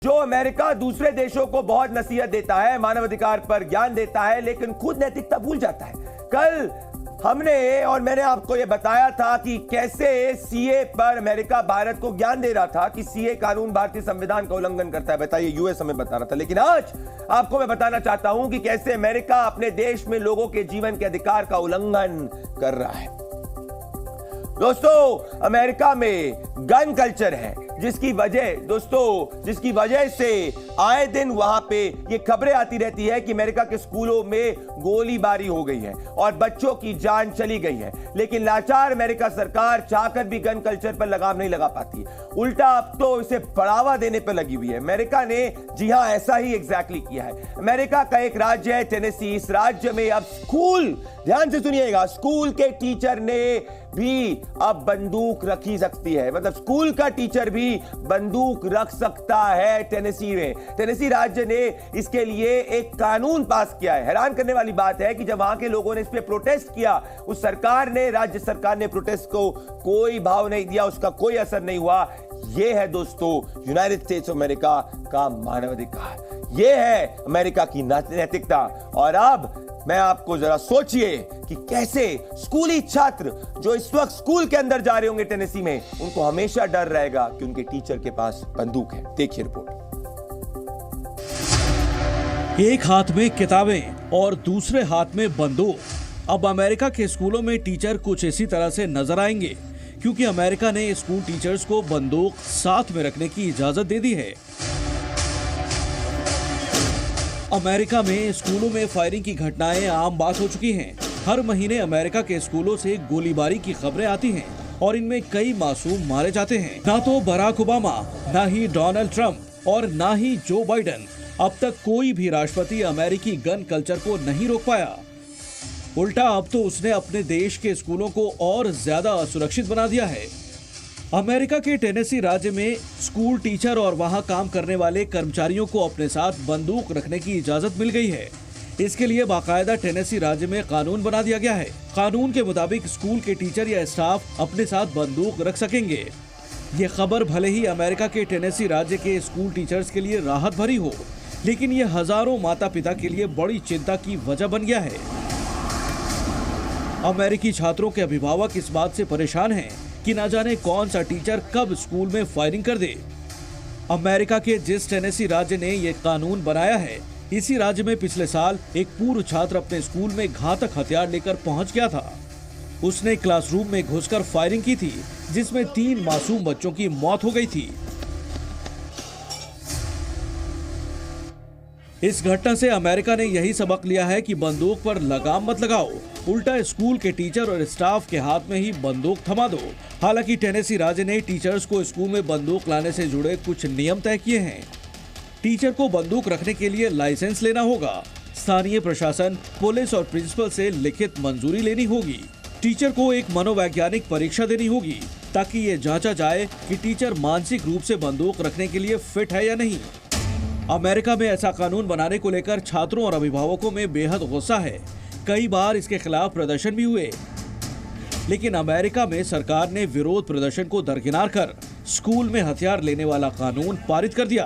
जो अमेरिका दूसरे देशों को बहुत नसीहत देता है, मानवाधिकार पर ज्ञान देता है, लेकिन खुद नैतिकता भूल जाता है। कल हमने और मैंने आपको यह बताया था कि कैसे सीए पर अमेरिका भारत को ज्ञान दे रहा था कि सीए कानून भारतीय संविधान का उल्लंघन करता है। बताइए, यूएस हमें बता रहा था। लेकिन आज आपको मैं बताना चाहता हूं कि कैसे अमेरिका अपने देश में लोगों के जीवन के अधिकार का उल्लंघन कर रहा है। दोस्तों, अमेरिका में गन कल्चर है, जिसकी वजह से आए दिन वहां पे ये खबरें आती रहती है कि अमेरिका के स्कूलों में गोलीबारी हो गई है और बच्चों की जान चली गई है। लेकिन लाचार अमेरिका सरकार चाहकर भी गन कल्चर पर लगाम नहीं लगा पाती, उल्टा अब तो इसे बढ़ावा देने पर लगी हुई है। अमेरिका ने जी हां, ऐसा ही एग्जैक्टली किया है। अमेरिका का एक राज्य है टेनेसी। इस राज्य में अब स्कूल, ध्यान से सुनिएगा, स्कूल के टीचर ने भी अब बंदूक रखी सकती है, मतलब स्कूल का टीचर भी बंदूक रख सकता है टेनेसी में। टेनेसी राज्य ने इसके लिए एक कानून पास किया है। हैरान करने वाली बात है कि जब वहां के लोगों ने इस पे प्रोटेस्ट किया, उस राज्य सरकार ने प्रोटेस्ट को कोई भाव नहीं दिया, उसका कोई असर नहीं हुआ। यह है दोस्तों यूनाइटेड स्टेट्स ऑफ अमेरिका का मानवाधिकार, यह है अमेरिका की नैतिकता। और अब मैं आपको जरा सोचिए कि कैसे स्कूली छात्र जो इस वक्त स्कूल के अंदर जा रहे होंगे टेनेसी में, उनको हमेशा डर रहेगा कि उनके टीचर के पास बंदूक है। देखिए रिपोर्ट। एक हाथ में किताबें और दूसरे हाथ में बंदूक। अब अमेरिका के स्कूलों में टीचर कुछ इसी तरह से नजर आएंगे, क्योंकि अमेरिका ने स्कूल टीचर्स को बंदूक साथ में रखने की इजाजत दे दी है। अमेरिका में स्कूलों में फायरिंग की घटनाएं आम बात हो चुकी हैं। हर महीने अमेरिका के स्कूलों से गोलीबारी की खबरें आती हैं और इनमें कई मासूम मारे जाते हैं। ना तो बराक ओबामा, ना ही डोनाल्ड ट्रंप और ना ही जो बाइडेन, अब तक कोई भी राष्ट्रपति अमेरिकी गन कल्चर को नहीं रोक पाया। उल्टा अब तो उसने अपने देश के स्कूलों को और ज्यादा असुरक्षित बना दिया है। अमेरिका के टेनेसी राज्य में स्कूल टीचर और वहां काम करने वाले कर्मचारियों को अपने साथ बंदूक रखने की इजाजत मिल गई है। इसके लिए बाकायदा टेनेसी राज्य में कानून बना दिया गया है। कानून के मुताबिक स्कूल के टीचर या स्टाफ अपने साथ बंदूक रख सकेंगे। ये खबर भले ही अमेरिका के टेनेसी राज्य के स्कूल टीचर्स के लिए राहत भरी हो, लेकिन ये हजारों माता पिता के लिए बड़ी चिंता की वजह बन गया है। अमेरिकी छात्रों के अभिभावक इस बात से परेशान हैं कि ना जाने कौन सा टीचर कब स्कूल में फायरिंग कर दे। अमेरिका के जिस टेनेसी राज्य ने ये कानून बनाया है, इसी राज्य में पिछले साल एक पूर्व छात्र अपने स्कूल में घातक हथियार लेकर पहुंच गया था। उसने क्लासरूम में घुसकर फायरिंग की थी, जिसमें 3 मासूम बच्चों की मौत हो गई थी। इस घटना से अमेरिका ने यही सबक लिया है कि बंदूक पर लगाम मत लगाओ, उल्टा स्कूल के टीचर और स्टाफ के हाथ में ही बंदूक थमा दो। हालांकि टेनेसी राज्य ने टीचर्स को स्कूल में बंदूक लाने से जुड़े कुछ नियम तय किए हैं। टीचर को बंदूक रखने के लिए लाइसेंस लेना होगा, स्थानीय प्रशासन, पुलिस और प्रिंसिपल से लिखित मंजूरी लेनी होगी। टीचर को एक मनोवैज्ञानिक परीक्षा देनी होगी ताकि ये जांचा जाए कि टीचर मानसिक रूप से बंदूक रखने के लिए फिट है या नहीं। अमेरिका में ऐसा कानून बनाने को लेकर छात्रों और अभिभावकों में बेहद गुस्सा है। कई बार इसके खिलाफ प्रदर्शन भी हुए, लेकिन अमेरिका में सरकार ने विरोध प्रदर्शन को दरकिनार कर स्कूल में हथियार लेने वाला कानून पारित कर दिया।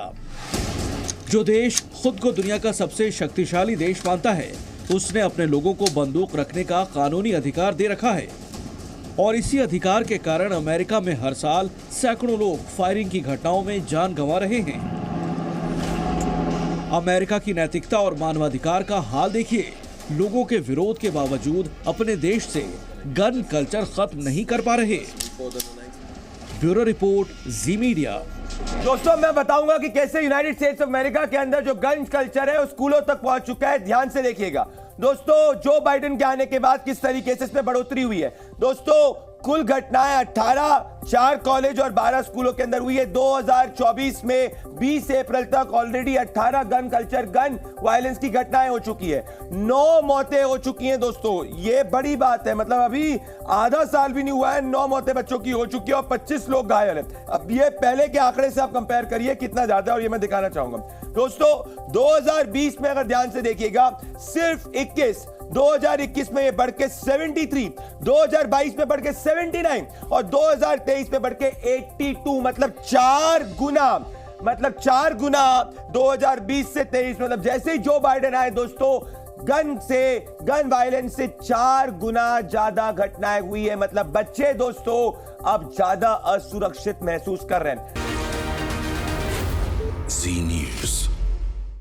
जो देश खुद को दुनिया का सबसे शक्तिशाली देश मानता है, उसने अपने लोगों को बंदूक रखने का कानूनी अधिकार दे रखा है। और इसी अधिकार के कारण अमेरिका में हर साल सैकड़ों लोग फायरिंग की घटनाओं में जान गंवा रहे हैं। अमेरिका की नैतिकता और मानवाधिकार का हाल देखिए। लोगों के विरोध के बावजूद अपने देश से गन कल्चर खत्म नहीं कर पा रहे। ब्यूरो रिपोर्ट, जी मीडिया। दोस्तों, मैं बताऊंगा कि कैसे यूनाइटेड स्टेट्स ऑफ अमेरिका के अंदर जो गन कल्चर है वो स्कूलों तक पहुंच चुका है। ध्यान से देखिएगा दोस्तों, जो बाइडेन के आने के बाद किस तरीके से इसमें बढ़ोतरी हुई है। दोस्तों, कुल घटनाएं 18 4 कॉलेज और 12 स्कूलों के अंदर हुई है। 2024 में 20 अप्रैल तक already 18 gun culture, gun violence की घटनाएं हो चुकी है। 9 मौतें हो चुकी हैं दोस्तों, ये बड़ी बात है। मतलब अभी आधा साल भी नहीं हुआ है, 9 मौतें बच्चों की हो चुकी है और 25 लोग घायल हैं। अब ये पहले के आंकड़े से आप कंपेयर करिए कितना ज्यादा, और ये मैं दिखाना चाहूंगा दोस्तों। 2020 में अगर ध्यान से देखिएगा, सिर्फ 21, 2021 में ये बढ़ के 73, 2022 में बढ़ के 79 और 2023 में बढ़ के 82, मतलब 4 गुना। मतलब 4 गुना 2020 से 23, मतलब जैसे ही जो बाइडेन आए दोस्तों, गन वायलेंस से 4 गुना ज्यादा घटनाएं हुई है। मतलब बच्चे दोस्तों अब ज्यादा असुरक्षित महसूस कर रहे हैं। Z News.